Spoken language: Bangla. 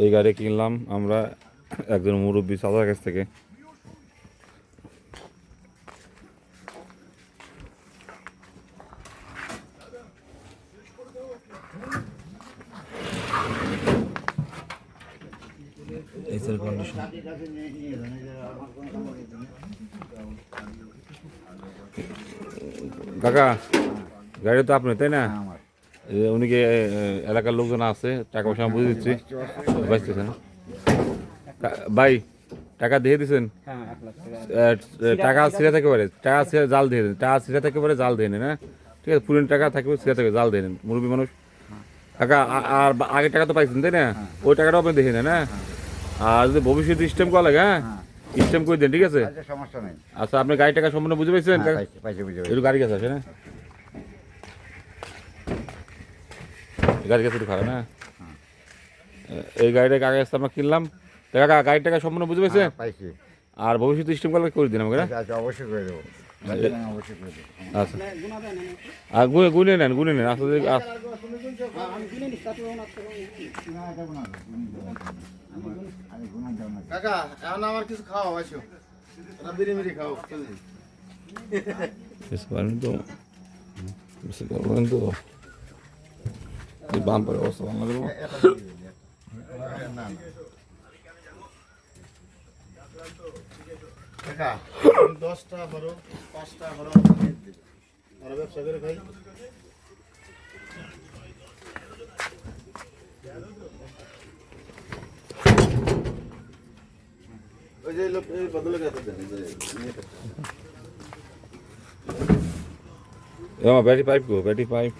এই গাড়ি কিনলাম আমরা একজন মুরব্বী চাচার কাছ থেকে। কাকা গাড়ি তো আপনি তাই না? উনি কি এলাকার লোকজন আছে? টাকা পয়সা আমি বুঝে দিচ্ছি, বাঁচতেছেন ভাই? টাকা দিয়ে দিচ্ছেন? টাকা ছিঁড়ে থাকতে পারে, টাকা ছিঁড়ে জাল দিয়ে দেন, টাকা ছিঁড়ে থাকতে পারে জাল দিয়ে নেন। হ্যাঁ ঠিক আছে, পুরনো টাকা থাকবে ছিঁড়ে থাকবে জাল দিয়ে নেন, মুরব্বী মানুষ। কাকা আর আগের টাকা তো পাইছেন তাই না? ওই টাকাটাও আপনি দেখে নেন। হ্যাঁ, আর যদি ভবিষ্যতে স্টেম করা লাগে, হ্যাঁ স্টেম করে দেন, ঠিক আছে? সমস্যা নেই। আচ্ছা, আপনি গাড়ি টাকা সম্পূর্ণ বুঝে পাইছেন? একটু গাড়ি কাছে আসে না, গাড়ি কাছে একটু খারাপ না। এই গাড়িটা কাগজ আসতে আমরা কিনলাম, কাকা গাড়ি টাকা সম্পূর্ণ বুঝে পাইছেন? আর ভবিষ্যতে স্টেম করলে করে দিন আমাকে। অবশ্যই করে দেবো। আচ্ছা, আর গুনে নেন আসলে কাকা এখন আমার কিছু খাওয়া আসো, বিরিমিরি খাও। তো বাম্পার অবস্থা বাংলা দেবো। কাকা 10টা 5টা আর ব্যবসা করে খাই। ওই যে লোক এই বদলে গেছে দেন ব্যাটারি পাইপ গো, ব্যাটারি পাইপ।